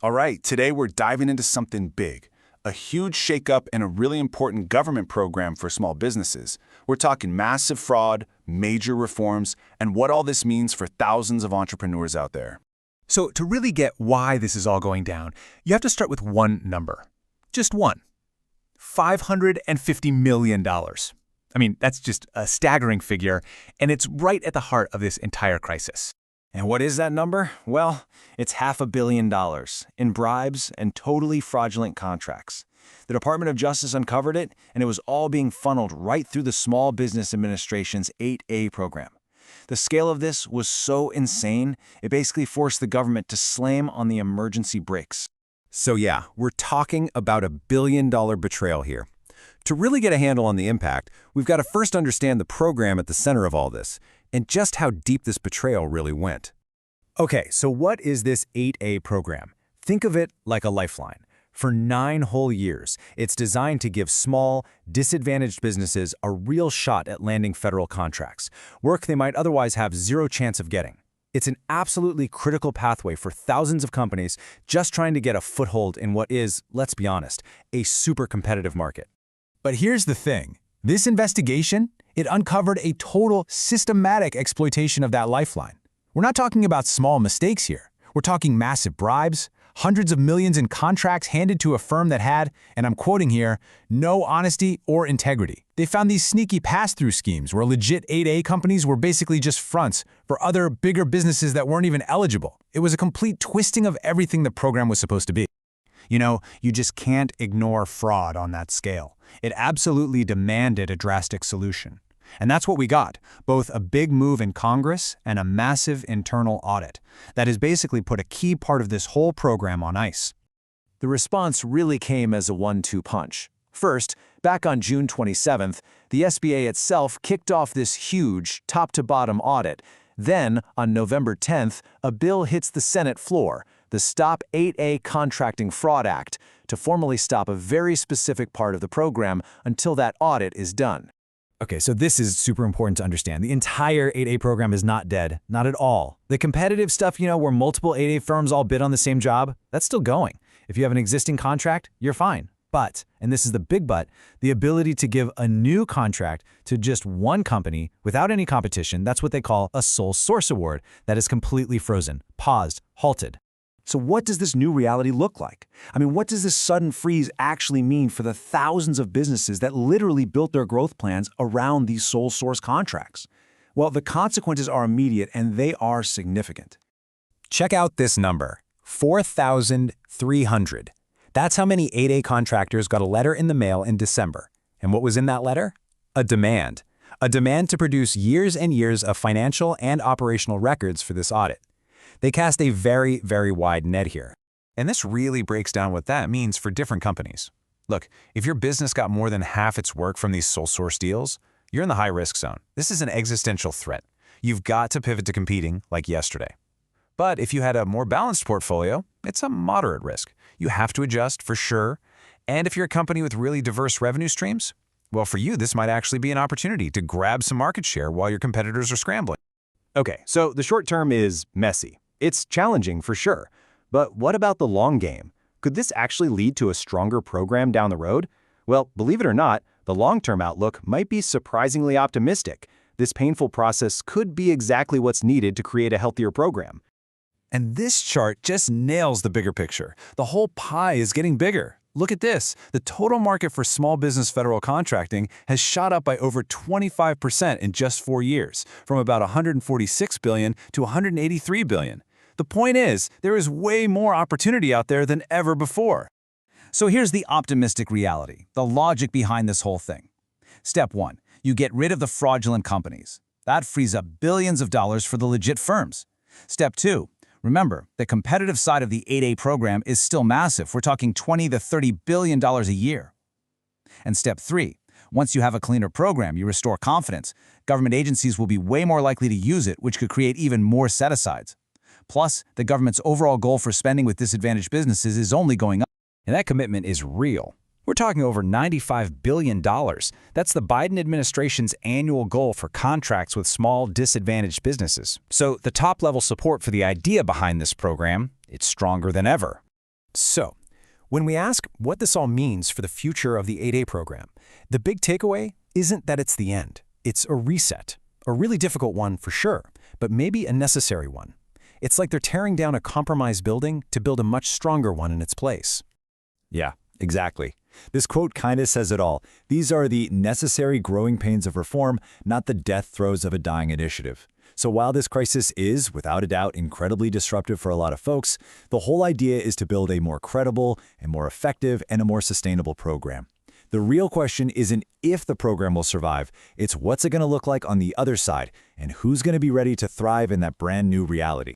All right, today we're diving into something big, a huge shakeup in a really important government program for small businesses. We're talking massive fraud, major reforms, and what all this means for thousands of entrepreneurs out there. So to really get why this is all going down, you have to start with one number. Just one. $550 million. I mean, that's just a staggering figure, and it's right at the heart of this entire crisis. And what is that number? Well, it's $500 million in bribes and totally fraudulent contracts. The Department of Justice uncovered it, and it was all being funneled right through the Small Business Administration's 8A program. The scale of this was so insane, it basically forced the government to slam on the emergency brakes. So yeah, we're talking about a billion-dollar betrayal here. To really get a handle on the impact, we've got to first understand the program at the center of all this, and just how deep this betrayal really went. Okay, so what is this 8A program? Think of it like a lifeline. For 9 whole years, it's designed to give small, disadvantaged businesses a real shot at landing federal contracts, work they might otherwise have zero chance of getting. It's an absolutely critical pathway for thousands of companies just trying to get a foothold in what is, let's be honest, a super competitive market. But here's the thing. This investigation, it uncovered a total systematic exploitation of that lifeline. We're not talking about small mistakes here. We're talking massive bribes, hundreds of millions in contracts handed to a firm that had, and I'm quoting here, no honesty or integrity. They found these sneaky pass-through schemes where legit 8A companies were basically just fronts for other bigger businesses that weren't even eligible. It was a complete twisting of everything the program was supposed to be. You know, you just can't ignore fraud on that scale. It absolutely demanded a drastic solution. And that's what we got, both a big move in Congress and a massive internal audit that has basically put a key part of this whole program on ice. The response really came as a 1-2 punch. First, back on June 27th, the SBA itself kicked off this huge, top-to-bottom audit. Then, on November 10th, a bill hits the Senate floor, the Stop 8A Contracting Fraud Act, to formally stop a very specific part of the program until that audit is done. Okay, so this is super important to understand. The entire 8A program is not dead, not at all. The competitive stuff, where multiple 8A firms all bid on the same job, that's still going. If you have an existing contract, you're fine. But, and this is the big but, the ability to give a new contract to just one company without any competition, that's what they call a sole source award, that is completely frozen, paused, halted. So what does this new reality look like? I mean, what does this sudden freeze actually mean for the thousands of businesses that literally built their growth plans around these sole source contracts? Well, the consequences are immediate and they are significant. Check out this number, 4,300. That's how many 8A contractors got a letter in the mail in December. And what was in that letter? A demand. A demand to produce years and years of financial and operational records for this audit. They cast a very, very wide net here. And this really breaks down what that means for different companies. Look, if your business got more than half its work from these sole source deals, you're in the high-risk zone. This is an existential threat. You've got to pivot to competing like yesterday. But if you had a more balanced portfolio, it's a moderate risk. You have to adjust for sure. And if you're a company with really diverse revenue streams, well, for you, this might actually be an opportunity to grab some market share while your competitors are scrambling. Okay, so the short term is messy. It's challenging for sure. But what about the long game? Could this actually lead to a stronger program down the road? Well, believe it or not, the long-term outlook might be surprisingly optimistic. This painful process could be exactly what's needed to create a healthier program. And this chart just nails the bigger picture. The whole pie is getting bigger. Look at this. The total market for small business federal contracting has shot up by over 25% in just 4 years, from about $146 billion to $183 billion. The point is, there is way more opportunity out there than ever before. So here's the optimistic reality, the logic behind this whole thing. Step 1, you get rid of the fraudulent companies. That frees up billions of dollars for the legit firms. Step 2, remember, the competitive side of the 8A program is still massive. We're talking $20 to $30 billion a year. And step 3, once you have a cleaner program, you restore confidence. Government agencies will be way more likely to use it, which could create even more set-asides. Plus, the government's overall goal for spending with disadvantaged businesses is only going up. And that commitment is real. We're talking over $95 billion. That's the Biden administration's annual goal for contracts with small, disadvantaged businesses. So the top-level support for the idea behind this program, it's stronger than ever. So, when we ask what this all means for the future of the 8A program, the big takeaway isn't that it's the end. It's a reset. A really difficult one for sure, but maybe a necessary one. It's like they're tearing down a compromised building to build a much stronger one in its place. Yeah, exactly. This quote kind of says it all. These are the necessary growing pains of reform, not the death throes of a dying initiative. So while this crisis is, without a doubt, incredibly disruptive for a lot of folks, the whole idea is to build a more credible, a more effective, and a more sustainable program. The real question isn't if the program will survive, it's what's it going to look like on the other side, and who's going to be ready to thrive in that brand new reality.